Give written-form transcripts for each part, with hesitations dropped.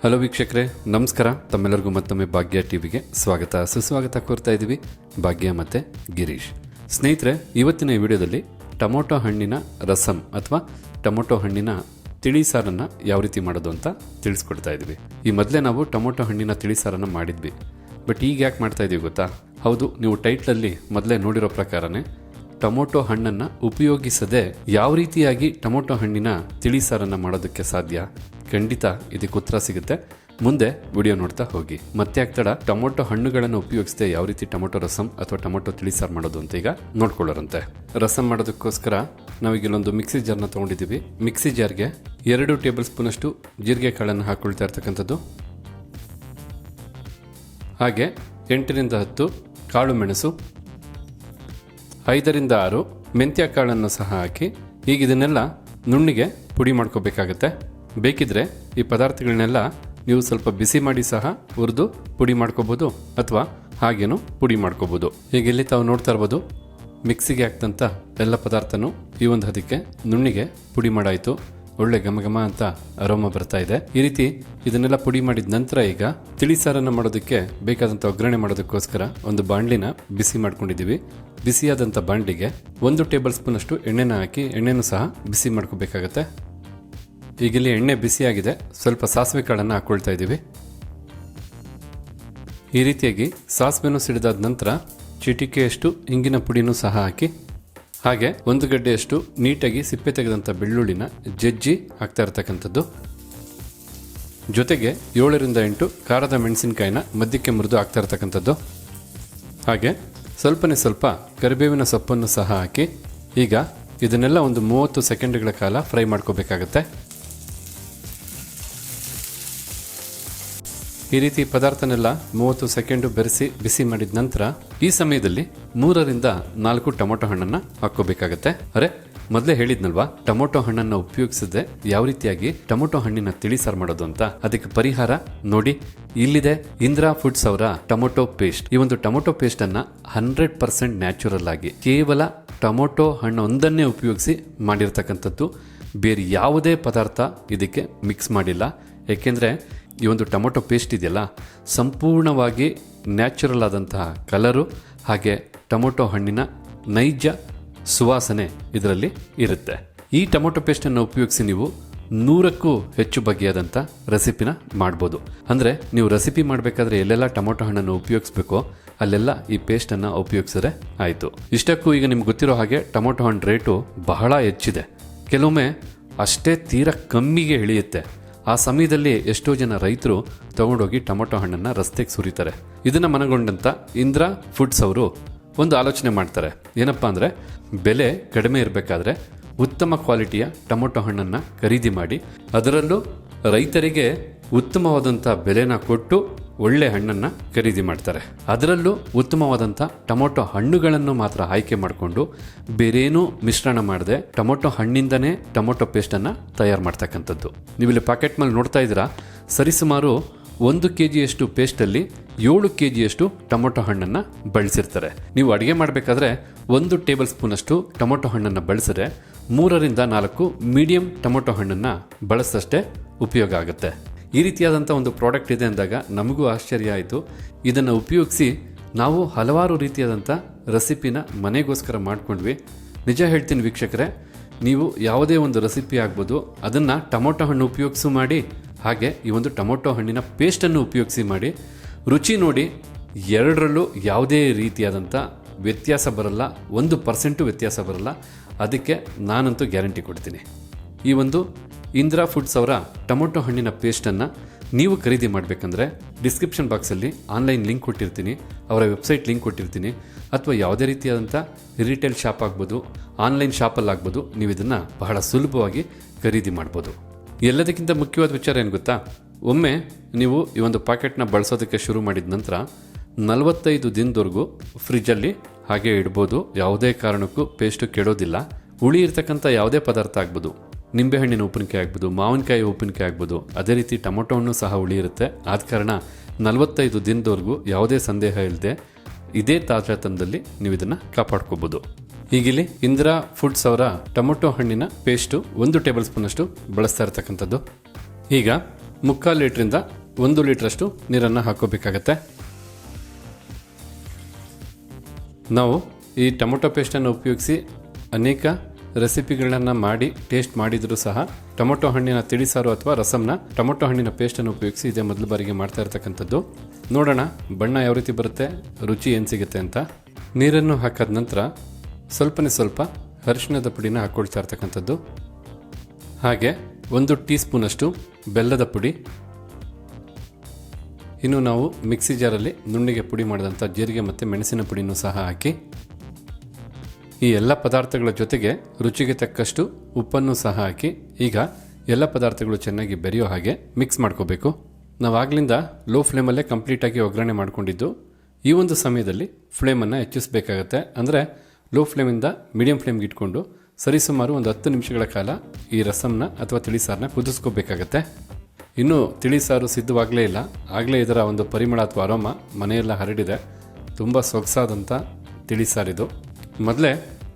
Hello ವೀಕ್ಷಕರೇ, ನಮಸ್ಕಾರ. ತಮ್ಮೆಲ್ಲರಿಗೂ ಮತ್ತೊಮ್ಮೆ ಭಾಗ್ಯ ಟಿವಿಗೆ ಸ್ವಾಗತ ಸುಸ್ವಾಗತ ಕೋರ್ತಾ ಇದ್ದೀವಿ. ಭಾಗ್ಯ ಮತ್ತು ಗಿರೀಶ್. ಸ್ನೇಹಿತರೆ, ಇವತ್ತಿನ ಈ ವಿಡಿಯೋದಲ್ಲಿ ಟೊಮೊಟೊ ಹಣ್ಣಿನ ರಸಂ ಅಥವಾ ಟೊಮೊಟೊ ಹಣ್ಣಿನ ತಿಳಿಸಾರನ್ನು ಯಾವ ರೀತಿ ಮಾಡೋದು ಅಂತ ತಿಳಿಸ್ಕೊಡ್ತಾ ಇದ್ವಿ. ಈ ಮೊದಲೇ ನಾವು ಟೊಮೊಟೊ ಹಣ್ಣಿನ ತಿಳಿಸಾರನ್ನು ಮಾಡಿದ್ವಿ. ಬಟ್ ಈಗ ಯಾಕೆ ಮಾಡ್ತಾ ಇದೀವಿ ಗೊತ್ತಾ? ಹೌದು, ನೀವು ಟೈಟ್ಲಲ್ಲಿ ಮೊದಲೇ ನೋಡಿರೋ ಪ್ರಕಾರನೇ ಟೊಮೊಟೊ ಹಣ್ಣನ್ನು ಉಪಯೋಗಿಸದೆ ಯಾವ ರೀತಿಯಾಗಿ ಟೊಮೊಟೊ ಹಣ್ಣಿನ ತಿಳಿಸಾರನ್ನು ಮಾಡೋದಕ್ಕೆ ಸಾಧ್ಯ, ಖಂಡಿತ ಇದಕ್ಕೆ ಉತ್ತರ ಸಿಗುತ್ತೆ. ಮುಂದೆ ವಿಡಿಯೋ ನೋಡ್ತಾ ಹೋಗಿ. ಮತ್ತೆ ಆಗ್ತಡ ಟೊಮೊಟೊ ಹಣ್ಣುಗಳನ್ನು ಉಪಯೋಗಿಸದೆ ಯಾವ ರೀತಿ ಟೊಮೊಟೊ ರಸಂ ಅಥವಾ ಟೊಮೊಟೊ ತಿಳಿಸಾರು ಮಾಡೋದು ಅಂತ ಈಗ ನೋಡ್ಕೊಳ್ಳೋರಂತೆ. ರಸಂ ಮಾಡೋದಕ್ಕೋಸ್ಕರ ನಾವೀಗ ಇಲ್ಲೊಂದು ಮಿಕ್ಸಿ ಜಾರ್ನ ತೊಗೊಂಡಿದ್ದೀವಿ. ಮಿಕ್ಸಿ ಜಾರ್ಗೆ 2 ಟೇಬಲ್ ಸ್ಪೂನ್ ಅಷ್ಟು ಜೀರಿಗೆ ಕಾಳನ್ನು ಹಾಕೊಳ್ತಾ ಇರ್ತಕ್ಕಂಥದ್ದು, ಹಾಗೆ 8 ರಿಂದ 10 ಕಾಳು ಮೆಣಸು, 5 ರಿಂದ 6 ಮೆಂತ್ಯ ಕಾಳನ್ನು ಸಹ ಹಾಕಿ ಈಗ ಇದನ್ನೆಲ್ಲ ನುಣ್ಣಿಗೆ ಪುಡಿ ಮಾಡ್ಕೋಬೇಕಾಗತ್ತೆ. ಬೇಕಿದ್ರೆ ಈ ಪದಾರ್ಥಗಳನ್ನೆಲ್ಲ ನೀವು ಸ್ವಲ್ಪ ಬಿಸಿ ಮಾಡಿ ಸಹ ಹುರಿದು ಪುಡಿ ಮಾಡ್ಕೋಬೋದು, ಅಥವಾ ಹಾಗೇನು ಪುಡಿ ಮಾಡ್ಕೋಬೋದು. ಈಗ ಇಲ್ಲಿ ತಾವು ನೋಡ್ತಾ ಇರ್ಬೋದು, ಮಿಕ್ಸಿಗೆ ಹಾಕ್ತಂತ ಎಲ್ಲ ಪದಾರ್ಥನೂ ಈ ಒಂದು ಹದಕ್ಕೆ ನುಣ್ಣಿಗೆ ಪುಡಿ ಮಾಡಾಯಿತು. ಒಳ್ಳೆ ಘಮ ಅಂತ ಅರೋಮ ಬರ್ತಾ ಇದೆ. ಈ ರೀತಿ ಇದನ್ನೆಲ್ಲ ಪುಡಿ ಮಾಡಿದ ನಂತರ ಈಗ ತಿಳಿಸಾರನ್ನು ಮಾಡೋದಕ್ಕೆ ಬೇಕಾದಂಥ ಒಗ್ಗರಣೆ ಮಾಡೋದಕ್ಕೋಸ್ಕರ ಒಂದು ಬಾಣಲಿನ ಬಿಸಿ ಮಾಡ್ಕೊಂಡಿದ್ದೀವಿ. ಬಿಸಿಯಾದಂಥ ಬಾಣಲಿಗೆ 1 ಟೇಬಲ್ ಸ್ಪೂನ್ ಅಷ್ಟು ಎಣ್ಣೆನ ಹಾಕಿ ಎಣ್ಣೆನೂ ಸಹ ಬಿಸಿ ಮಾಡ್ಕೋಬೇಕಾಗತ್ತೆ. ಈಗ ಇಲ್ಲಿ ಎಣ್ಣೆ ಬಿಸಿಯಾಗಿದೆ, ಸ್ವಲ್ಪ ಸಾಸಿವೆ ಕಾಳನ್ನು ಹಾಕೊಳ್ತಾ ಇದ್ದೀವಿ. ಈ ರೀತಿಯಾಗಿ ಸಾಸಿವೆನೂ ಸಿಡಿದಾದ ನಂತರ ಚಿಟಿಕೆಯಷ್ಟು ಇಂಗಿನ ಪುಡಿನೂ ಸಹ ಹಾಕಿ, ಹಾಗೆ 1 ಗಡ್ಡೆಯಷ್ಟು ನೀಟಾಗಿ ಸಿಪ್ಪೆ ತೆಗೆದಂಥ ಬೆಳ್ಳುಳ್ಳಿನ ಜಜ್ಜಿ ಹಾಕ್ತಾ ಇರ್ತಕ್ಕಂಥದ್ದು, ಜೊತೆಗೆ 7 ರಿಂದ 8 ಖಾರದ ಮೆಣಸಿನಕಾಯಿನ ಮಧ್ಯಕ್ಕೆ ಮುರಿದು ಹಾಕ್ತಾ ಇರ್ತಕ್ಕಂಥದ್ದು, ಹಾಗೆ ಸ್ವಲ್ಪನೇ ಸ್ವಲ್ಪ ಕರಿಬೇವಿನ ಸೊಪ್ಪನ್ನು ಸಹ ಹಾಕಿ ಈಗ ಇದನ್ನೆಲ್ಲ ಒಂದು 30 ಸೆಕೆಂಡ್ಗಳ ಕಾಲ ಫ್ರೈ ಮಾಡ್ಕೋಬೇಕಾಗತ್ತೆ. ಈ ರೀತಿ ಪದಾರ್ಥನೆಲ್ಲ 30 ಸೆಕೆಂಡು ಬೆರೆಸಿ ಬಿಸಿ ಮಾಡಿದ ನಂತರ ಈ ಸಮಯದಲ್ಲಿ 3 ರಿಂದ 4 ಟೊಮೊಟೊ ಹಣ್ಣನ್ನು ಹಾಕೋಬೇಕಾಗತ್ತೆ. ಮೊದಲೇ ಹೇಳಿದ್ನಲ್ವಾ, ಟೊಮೊಟೊ ಹಣ್ಣನ್ನು ಉಪಯೋಗಿಸದೆ ಯಾವ ರೀತಿಯಾಗಿ ಟೊಮೊಟೊ ಹಣ್ಣಿನ ತಿಳಿಸಾರು ಮಾಡೋದು ಅಂತ. ಅದಕ್ಕೆ ಪರಿಹಾರ ನೋಡಿ, ಇಲ್ಲಿದೆ ಇಂದ್ರಾ ಫುಡ್ಸ್ ಅವರ ಟೊಮೊಟೊ ಪೇಸ್ಟ್. ಈ ಒಂದು ಟೊಮೊಟೊ ಪೇಸ್ಟ್ ಅನ್ನ 100% ನ್ಯಾಚುರಲ್ ಆಗಿ ಕೇವಲ ಟೊಮೊಟೊ ಹಣ್ಣು ಒಂದನ್ನೇ ಉಪಯೋಗಿಸಿ ಮಾಡಿರ್ತಕ್ಕಂಥದ್ದು. ಬೇರೆ ಯಾವುದೇ ಪದಾರ್ಥ ಇದಕ್ಕೆ ಮಿಕ್ಸ್ ಮಾಡಿಲ್ಲ. ಏಕೆಂದರೆ ಈ ಒಂದು ಟೊಮೊಟೊ ಪೇಸ್ಟ್ ಇದೆಯಲ್ಲ, ಸಂಪೂರ್ಣವಾಗಿ ನ್ಯಾಚುರಲ್ ಆದಂತಹ ಕಲರು ಹಾಗೆ ಟೊಮೊಟೊ ಹಣ್ಣಿನ ನೈಜ ಸುವಾಸನೆ ಇದರಲ್ಲಿ ಇರುತ್ತೆ. ಈ ಟೊಮೊಟೊ ಪೇಸ್ಟನ್ನು ಉಪಯೋಗಿಸಿ ನೀವು 100ಕ್ಕೂ ಹೆಚ್ಚು ಬಗೆಯಾದಂಥ ರೆಸಿಪಿನ ಮಾಡ್ಬೋದು. ಅಂದರೆ ನೀವು ರೆಸಿಪಿ ಮಾಡಬೇಕಾದ್ರೆ ಎಲ್ಲೆಲ್ಲ ಟೊಮೊಟೊ ಹಣ್ಣನ್ನು ಉಪಯೋಗಿಸ್ಬೇಕೋ ಅಲ್ಲೆಲ್ಲ ಈ ಪೇಸ್ಟನ್ನು ಉಪಯೋಗಿಸಿದ್ರೆ ಆಯಿತು. ಇಷ್ಟಕ್ಕೂ ಈಗ ನಿಮ್ಗೆ ಗೊತ್ತಿರೋ ಹಾಗೆ ಟೊಮೊಟೊ ಹಣ್ಣು ರೇಟು ಬಹಳ ಹೆಚ್ಚಿದೆ. ಕೆಲವೊಮ್ಮೆ ಅಷ್ಟೇ ತೀರಾ ಕಮ್ಮಿಗೆ ಇಳಿಯುತ್ತೆ. ಆ ಸಮಯದಲ್ಲಿ ಎಷ್ಟೋ ಜನ ರೈತರು ತಗೊಂಡೋಗಿ ಟೊಮೊಟೊ ಹಣ್ಣನ್ನು ರಸ್ತೆಗೆ ಸುರಿತಾರೆ. ಇದನ್ನು ಮನಗೊಂಡಂಥ ಇಂದ್ರಾ ಫುಡ್ಸ್ ಅವರು ಒಂದು ಆಲೋಚನೆ ಮಾಡ್ತಾರೆ. ಏನಪ್ಪ ಅಂದರೆ, ಬೆಲೆ ಕಡಿಮೆ ಇರಬೇಕಾದ್ರೆ ಉತ್ತಮ ಕ್ವಾಲಿಟಿಯ ಟೊಮೊಟೊ ಹಣ್ಣನ್ನು ಖರೀದಿ ಮಾಡಿ ಅದರಲ್ಲೂ ರೈತರಿಗೆ ಉತ್ತಮವಾದಂಥ ಬೆಲೆನ ಕೊಟ್ಟು ಒಳ್ಳೆ ಹಣ್ಣನ್ನು ಖರೀದಿ ಮಾಡ್ತಾರೆ. ಅದರಲ್ಲೂ ಉತ್ತಮವಾದಂಥ ಟೊಮೊಟೊ ಹಣ್ಣುಗಳನ್ನು ಮಾತ್ರ ಆಯ್ಕೆ ಮಾಡಿಕೊಂಡು ಬೇರೇನೂ ಮಿಶ್ರಣ ಮಾಡದೆ ಟೊಮೊಟೊ ಹಣ್ಣಿಂದನೇ ಟೊಮೊಟೊ ಪೇಸ್ಟನ್ನು ತಯಾರು ಮಾಡ್ತಕ್ಕಂಥದ್ದು. ನೀವಿಲ್ಲಿ ಪ್ಯಾಕೆಟ್ ಮೇಲೆ ನೋಡ್ತಾ ಇದ್ದೀರಾ, ಸರಿಸುಮಾರು 1 kgಯಷ್ಟು ಪೇಸ್ಟಲ್ಲಿ 7 kgಯಷ್ಟು ಟೊಮೊಟೊ ಹಣ್ಣನ್ನು ಬಳಸಿರ್ತಾರೆ. ನೀವು ಅಡುಗೆ ಮಾಡಬೇಕಾದ್ರೆ 1 ಟೇಬಲ್ ಸ್ಪೂನ್ ಅಷ್ಟು ಟೊಮೊಟೊ ಹಣ್ಣನ್ನು ಬಳಸಿದ್ರೆ 3 ರಿಂದ 4 ಮೀಡಿಯಂ ಟೊಮೊಟೊ ಹಣ್ಣನ್ನು ಬಳಸಷ್ಟೇ ಉಪಯೋಗ ಆಗುತ್ತೆ. ಈ ರೀತಿಯಾದಂಥ ಒಂದು ಪ್ರಾಡಕ್ಟ್ ಇದೆ ಅಂದಾಗ ನಮಗೂ ಆಶ್ಚರ್ಯ ಆಯಿತು. ಇದನ್ನು ಉಪಯೋಗಿಸಿ ನಾವು ಹಲವಾರು ರೀತಿಯಾದಂಥ ರೆಸಿಪಿನ ಮನೆಗೋಸ್ಕರ ಮಾಡ್ಕೊಂಡ್ವಿ. ನಿಜ ಹೇಳ್ತೀನಿ ವೀಕ್ಷಕರೇ, ನೀವು ಯಾವುದೇ ಒಂದು ರೆಸಿಪಿ ಆಗ್ಬೋದು, ಅದನ್ನು ಟೊಮೊಟೊ ಹಣ್ಣು ಉಪಯೋಗಿಸು ಮಾಡಿ, ಹಾಗೆ ಈ ಒಂದು ಟೊಮೊಟೊ ಹಣ್ಣಿನ ಪೇಸ್ಟನ್ನು ಉಪಯೋಗಿಸಿ ಮಾಡಿ. ರುಚಿ ನೋಡಿ, ಎರಡರಲ್ಲೂ ಯಾವುದೇ ರೀತಿಯಾದಂಥ ವ್ಯತ್ಯಾಸ ಬರಲ್ಲ, 1% ವ್ಯತ್ಯಾಸ ಬರಲ್ಲ. ಅದಕ್ಕೆ ನಾನಂತೂ ಗ್ಯಾರಂಟಿ ಕೊಡ್ತೀನಿ. ಈ ಒಂದು ಇಂದ್ರಾ ಫುಡ್ಸ್ ಅವರ ಟೊಮೊಟೊ ಹಣ್ಣಿನ ಪೇಸ್ಟನ್ನು ನೀವು ಖರೀದಿ ಮಾಡಬೇಕಂದ್ರೆ ಡಿಸ್ಕ್ರಿಪ್ಷನ್ ಬಾಕ್ಸಲ್ಲಿ ಆನ್ಲೈನ್ ಲಿಂಕ್ ಕೊಟ್ಟಿರ್ತೀನಿ, ಅವರ ವೆಬ್ಸೈಟ್ ಲಿಂಕ್ ಕೊಟ್ಟಿರ್ತೀನಿ, ಅಥವಾ ಯಾವುದೇ ರೀತಿಯಾದಂಥ ರಿಟೇಲ್ ಶಾಪ್ ಆಗ್ಬೋದು, ಆನ್ಲೈನ್ ಶಾಪಲ್ಲಾಗ್ಬೋದು, ನೀವು ಇದನ್ನು ಬಹಳ ಸುಲಭವಾಗಿ ಖರೀದಿ ಮಾಡ್ಬೋದು. ಎಲ್ಲದಕ್ಕಿಂತ ಮುಖ್ಯವಾದ ವಿಚಾರ ಏನು ಗೊತ್ತಾ? ಒಮ್ಮೆ ನೀವು ಈ ಒಂದು ಪ್ಯಾಕೆಟ್ನ ಬಳಸೋದಕ್ಕೆ ಶುರು ಮಾಡಿದ ನಂತರ 45 ದಿನದವರೆಗೂ ಫ್ರಿಜ್ಜಲ್ಲಿ ಹಾಗೆ ಇಡ್ಬೋದು. ಯಾವುದೇ ಕಾರಣಕ್ಕೂ ಪೇಸ್ಟು ಕೆಡೋದಿಲ್ಲ. ಹುಳಿ ಇರ್ತಕ್ಕಂಥ ಯಾವುದೇ ಪದಾರ್ಥ ಆಗ್ಬೋದು, ನಿಂಬೆಹಣ್ಣಿನ ಉಪ್ಪಿನಕಾಯಿ ಆಗ್ಬೋದು, ಮಾವಿನಕಾಯಿ ಉಪ್ಪಿನಕಾಯಿ ಆಗ್ಬೋದು, ಅದೇ ರೀತಿ ಟೊಮೊಟೊ ಹಣ್ಣು ಸಹ ಹುಳಿ ಇರುತ್ತೆ. ಆದ ಕಾರಣ 45 ದಿನದವರೆಗೂ ಯಾವುದೇ ಸಂದೇಹ ಇಲ್ಲದೆ ಇದೇ ತಾಜಾತನದಲ್ಲಿ ನೀವು ಇದನ್ನು ಕಾಪಾಡ್ಕೋಬೋದು. ಈಗಿಲ್ಲಿ ಇಂದ್ರಾ ಫುಡ್ಸ್ ಅವರ ಟೊಮೊಟೊ ಹಣ್ಣಿನ ಪೇಸ್ಟು 1 ಟೇಬಲ್ ಸ್ಪೂನ್ ಅಷ್ಟು ಬಳಸ್ತಾ ಇರ್ತಕ್ಕಂಥದ್ದು. ಈಗ ಮುಕ್ಕಾಲು ಲೀಟ್ರಿಂದ 1 ಲೀಟ್ರಷ್ಟು ನೀರನ್ನು ಹಾಕೋಬೇಕಾಗತ್ತೆ. ನಾವು ಈ ಟೊಮೊಟೊ ಪೇಸ್ಟನ್ನು ಉಪಯೋಗಿಸಿ ಅನೇಕ ರೆಸಿಪಿಗಳನ್ನು ಮಾಡಿ ಟೇಸ್ಟ್ ಮಾಡಿದರೂ ಸಹ ಟೊಮೊಟೊ ಹಣ್ಣಿನ ತಿಳಿಸಾರು ಅಥವಾ ರಸಮ್ನ ಟೊಮೊಟೊ ಹಣ್ಣಿನ ಪೇಸ್ಟನ್ನು ಉಪಯೋಗಿಸಿ ಇದೇ ಮೊದಲ ಬಾರಿಗೆ ಮಾಡ್ತಾ ಇರ್ತಕ್ಕಂಥದ್ದು. ನೋಡೋಣ ಬಣ್ಣ ಯಾವ ರೀತಿ ಬರುತ್ತೆ, ರುಚಿ ಏನು ಸಿಗುತ್ತೆ ಅಂತ. ನೀರನ್ನು ಹಾಕಾದ ನಂತರ ಸ್ವಲ್ಪ ಅರಿಶಿಣದ ಪುಡಿನ ಹಾಕ್ಕೊಳ್ತಾ ಇರ್ತಕ್ಕಂಥದ್ದು. ಹಾಗೆ 1 ಟೀ ಸ್ಪೂನಷ್ಟು ಬೆಲ್ಲದ ಪುಡಿ. ಇನ್ನು ನಾವು ಮಿಕ್ಸಿ ಜಾರಲ್ಲಿ ನುಣ್ಣಿಗೆ ಪುಡಿ ಮಾಡಿದಂಥ ಜೀರಿಗೆ ಮತ್ತು ಮೆಣಸಿನ ಪುಡಿನೂ ಸಹ ಹಾಕಿ ಈ ಎಲ್ಲ ಪದಾರ್ಥಗಳ ಜೊತೆಗೆ ರುಚಿಗೆ ತಕ್ಕಷ್ಟು ಉಪ್ಪನ್ನು ಸಹ ಹಾಕಿ ಈಗ ಎಲ್ಲ ಪದಾರ್ಥಗಳು ಚೆನ್ನಾಗಿ ಬೆರೆಯೋ ಹಾಗೆ ಮಿಕ್ಸ್ ಮಾಡ್ಕೋಬೇಕು. ನಾವು ಆಗ್ಲಿಂದ ಲೋ ಫ್ಲೇಮಲ್ಲೇ ಕಂಪ್ಲೀಟಾಗಿ ಒಗ್ಗರಣೆ ಮಾಡ್ಕೊಂಡಿದ್ದು. ಈ ಒಂದು ಸಮಯದಲ್ಲಿ ಫ್ಲೇಮನ್ನು ಹೆಚ್ಚಿಸಬೇಕಾಗತ್ತೆ. ಅಂದರೆ ಲೋ ಫ್ಲೇಮಿಂದ ಮೀಡಿಯಂ ಫ್ಲೇಮ್ಗೆ ಇಟ್ಕೊಂಡು ಸರಿಸುಮಾರು ಒಂದು 10 ನಿಮಿಷಗಳ ಕಾಲ ಈ ರಸಮ್ನ ಅಥವಾ ತಿಳಿಸಾರನ್ನ ಕುದಿಸ್ಕೋಬೇಕಾಗತ್ತೆ. ಇನ್ನು ತಿಳಿಸಾರು ಸಿದ್ಧವಾಗಲೇ ಇಲ್ಲ, ಆಗಲೇ ಇದರ ಒಂದು ಪರಿಮಳ ಅಥವಾ ಅರೋಮ ಮನೆಯೆಲ್ಲ ಹರಡಿದೆ. ತುಂಬ ಸೊಗಸಾದಂಥ ತಿಳಿಸಾರಿದು. ಮೊದಲೇ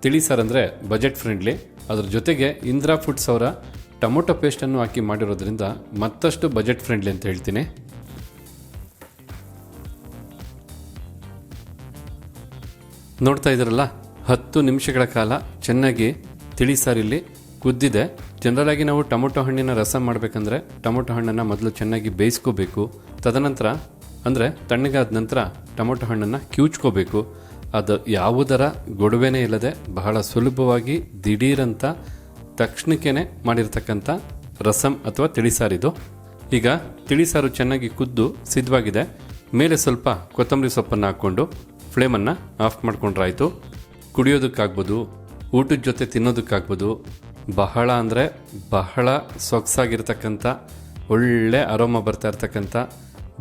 ತಿಳಿಸಾರು ಅಂದರೆ ಬಜೆಟ್ ಫ್ರೆಂಡ್ಲಿ, ಅದ್ರ ಜೊತೆಗೆ ಇಂದ್ರಾ ಫುಡ್ಸ್ ಅವರ ಟೊಮೊಟೊ ಪೇಸ್ಟನ್ನು ಹಾಕಿ ಮಾಡಿರೋದ್ರಿಂದ ಮತ್ತಷ್ಟು ಬಜೆಟ್ ಫ್ರೆಂಡ್ಲಿ ಅಂತ ಹೇಳ್ತೀನಿ. ನೋಡ್ತಾ ಇದ್ದೀರಲ್ಲ, 10 ನಿಮಿಷಗಳ ಕಾಲ ಚೆನ್ನಾಗಿ ತಿಳಿಸಾರಿಲ್ಲಿ ಕುದ್ದಿದೆ. ಜನರಲ್ ಆಗಿ ನಾವು ಟೊಮೊಟೊ ಹಣ್ಣಿನ ರಸ ಮಾಡಬೇಕಂದ್ರೆ ಟೊಮೊಟೊ ಹಣ್ಣನ್ನು ಮೊದಲು ಚೆನ್ನಾಗಿ ಬೇಯಿಸ್ಕೋಬೇಕು. ತದನಂತರ ಅಂದರೆ ತಣ್ಣಗಾದ ನಂತರ ಟೊಮೊಟೊ ಹಣ್ಣನ್ನು ಕಿವುಚ್ಕೋಬೇಕು. ಅದು ಯಾವುದರ ಗೊಡವೆನೇ ಇಲ್ಲದೆ ಬಹಳ ಸುಲಭವಾಗಿ ದಿಢೀರಂತ ತಕ್ಷಣಕ್ಕೇ ಮಾಡಿರ್ತಕ್ಕಂಥ ರಸಮ್ ಅಥವಾ ತಿಳಿಸಾರಿದು. ಈಗ ತಿಳಿಸಾರು ಚೆನ್ನಾಗಿ ಕುದ್ದು ಸಿದ್ಧವಾಗಿದೆ. ಮೇಲೆ ಸ್ವಲ್ಪ ಕೊತ್ತಂಬರಿ ಸೊಪ್ಪನ್ನು ಹಾಕ್ಕೊಂಡು ಫ್ಲೇಮನ್ನು ಆಫ್ ಮಾಡ್ಕೊಂಡ್ರಾಯ್ತು. ಕುಡಿಯೋದಕ್ಕಾಗ್ಬೋದು, ಊಟದ ಜೊತೆ ತಿನ್ನೋದಕ್ಕಾಗ್ಬೋದು. ಬಹಳ ಅಂದರೆ ಬಹಳ ಸೊಗಸಾಗಿರ್ತಕ್ಕಂಥ ಒಳ್ಳೆ ಅರೋಮ ಬರ್ತಾ ಇರ್ತಕ್ಕಂಥ,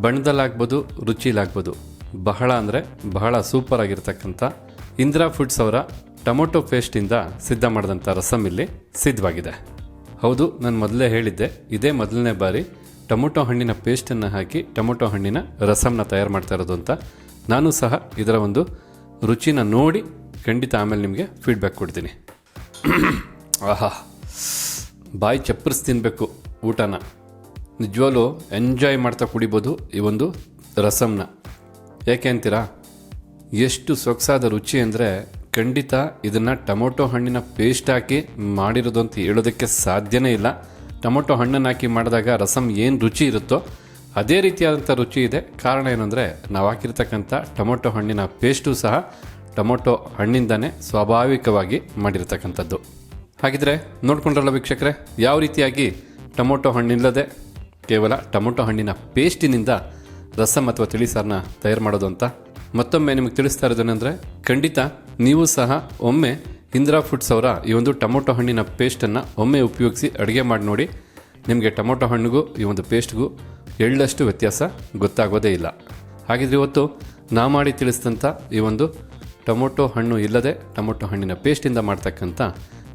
ಬಣ್ಣದಲ್ಲಾಗ್ಬೋದು ರುಚಿಲಾಗ್ಬೋದು, ಬಹಳ ಅಂದರೆ ಬಹಳ ಸೂಪರ್ ಆಗಿರ್ತಕ್ಕಂಥ ಇಂದ್ರಾ ಫುಡ್ಸ್ ಅವರ ಟೊಮೊಟೊ ಪೇಸ್ಟಿಂದ ಸಿದ್ಧ ಮಾಡಿದಂಥ ರಸಮ್ ಇಲ್ಲಿ ಸಿದ್ಧವಾಗಿದೆ. ಹೌದು, ನಾನು ಮೊದಲೇ ಹೇಳಿದ್ದೆ, ಇದೇ ಮೊದಲನೇ ಬಾರಿ ಟೊಮೊಟೊ ಹಣ್ಣಿನ ಪೇಸ್ಟನ್ನು ಹಾಕಿ ಟೊಮೊಟೊ ಹಣ್ಣಿನ ರಸಮ್ನ ತಯಾರು ಮಾಡ್ತಾ ಇರೋದು ಅಂತ. ನಾನು ಸಹ ಇದರ ಒಂದು ರುಚಿನ ನೋಡಿ ಖಂಡಿತ ಆಮೇಲೆ ನಿಮಗೆ ಫೀಡ್ಬ್ಯಾಕ್ ಕೊಡ್ತೀನಿ. ಆಹಾ, ಬಾಯಿ ಚಪ್ಪರಿಸಿ ತಿನ್ನಬೇಕು ಊಟನ. ನಿಜವಾಗ್ಲೂ ಎಂಜಾಯ್ ಮಾಡ್ತಾ ಕುಡಿಬೋದು ಈ ಒಂದು ರಸಮ್ನ. ಯಾಕೆ ಅಂತೀರಾ? ಎಷ್ಟು ಸೊಗಸಾದ ರುಚಿ ಅಂದರೆ ಖಂಡಿತ ಇದನ್ನು ಟೊಮೊಟೊ ಹಣ್ಣಿನ ಪೇಸ್ಟ್ ಹಾಕಿ ಮಾಡಿರೋದು ಅಂತ ಹೇಳೋದಕ್ಕೆ ಸಾಧ್ಯನೇ ಇಲ್ಲ. ಟೊಮೊಟೊ ಹಣ್ಣನ್ನು ಹಾಕಿ ಮಾಡಿದಾಗ ರಸಮ್ ಏನು ರುಚಿ ಇರುತ್ತೋ ಅದೇ ರೀತಿಯಾದಂಥ ರುಚಿ ಇದೆ. ಕಾರಣ ಏನಂದರೆ ನಾವು ಹಾಕಿರ್ತಕ್ಕಂಥ ಟೊಮೊಟೊ ಹಣ್ಣಿನ ಪೇಸ್ಟು ಸಹ ಟೊಮೊಟೊ ಹಣ್ಣಿಂದನೇ ಸ್ವಾಭಾವಿಕವಾಗಿ ಮಾಡಿರ್ತಕ್ಕಂಥದ್ದು. ಹಾಗಿದ್ರೆ ನೋಡ್ಕೊಂಡ್ರಲ್ಲ ವೀಕ್ಷಕರೇ, ಯಾವ ರೀತಿಯಾಗಿ ಟೊಮೊಟೊ ಹಣ್ಣಿಲ್ಲದೆ ಕೇವಲ ಟೊಮೊಟೊ ಹಣ್ಣಿನ ಪೇಸ್ಟಿನಿಂದ ರಸಮ್ ಅಥವಾ ತಿಳಿಸಾರನ್ನ ತಯಾರು ಮಾಡೋದು ಅಂತ. ಮತ್ತೊಮ್ಮೆ ನಿಮಗೆ ತಿಳಿಸ್ತಾ ಇರೋದೇನೆಂದರೆ ಖಂಡಿತ ನೀವು ಸಹ ಒಮ್ಮೆ ಇಂದ್ರಾ ಫುಡ್ಸ್ ಅವರ ಈ ಒಂದು ಟೊಮೊಟೊ ಹಣ್ಣಿನ ಪೇಸ್ಟನ್ನು ಒಮ್ಮೆ ಉಪಯೋಗಿಸಿ ಅಡುಗೆ ಮಾಡಿ ನೋಡಿ. ನಿಮಗೆ ಟೊಮೊಟೊ ಹಣ್ಣಿಗೂ ಈ ಒಂದು ಪೇಸ್ಟ್ಗೂ ಎಳ್ಳಷ್ಟು ವ್ಯತ್ಯಾಸ ಗೊತ್ತಾಗೋದೇ ಇಲ್ಲ. ಹಾಗಿದ್ರೆ ಇವತ್ತು ನಾ ಮಾಡಿ ತಿಳಿಸಿದಂಥ ಈ ಒಂದು ಟೊಮೊಟೊ ಹಣ್ಣು ಇಲ್ಲದೆ ಟೊಮೊಟೊ ಹಣ್ಣಿನ ಪೇಸ್ಟಿಂದ ಮಾಡ್ತಕ್ಕಂಥ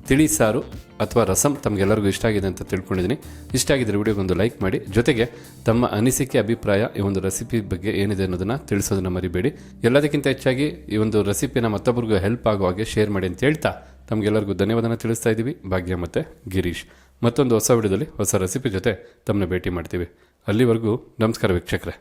ತಿಳಿಸಾರು ಅಥವಾ ರಸಮ್ ತಮಗೆಲ್ಲರಿಗೂ ಇಷ್ಟ ಆಗಿದೆ ಅಂತ ತಿಳ್ಕೊಂಡಿದ್ದೀನಿ. ಇಷ್ಟ ಆಗಿದ್ದರೆ ವಿಡಿಯೋಗೊಂದು ಲೈಕ್ ಮಾಡಿ, ಜೊತೆಗೆ ತಮ್ಮ ಅನಿಸಿಕೆ ಅಭಿಪ್ರಾಯ ಈ ಒಂದು ರೆಸಿಪಿ ಬಗ್ಗೆ ಏನಿದೆ ಅನ್ನೋದನ್ನು ತಿಳಿಸೋದನ್ನು ಮರಿಬೇಡಿ. ಎಲ್ಲದಕ್ಕಿಂತ ಹೆಚ್ಚಾಗಿ ಈ ಒಂದು ರೆಸಿಪಿನ ಮತ್ತೊಬ್ಬರಿಗೂ ಹೆಲ್ಪ್ ಆಗೋ ಹಾಗೆ ಶೇರ್ ಮಾಡಿ ಅಂತ ಹೇಳ್ತಾ ತಮಗೆಲ್ಲರಿಗೂ ಧನ್ಯವಾದನ ತಿಳಿಸ್ತಾ ಇದ್ದೀವಿ. ಭಾಗ್ಯ ಮತ್ತು ಗಿರೀಶ್. ಮತ್ತೊಂದು ಹೊಸ ವಿಡಿಯೋದಲ್ಲಿ ಹೊಸ ರೆಸಿಪಿ ಜೊತೆ ತಮ್ಮನ್ನ ಭೇಟಿ ಮಾಡ್ತೀವಿ. ಅಲ್ಲಿವರೆಗೂ ನಮಸ್ಕಾರ ವೀಕ್ಷಕರೇ.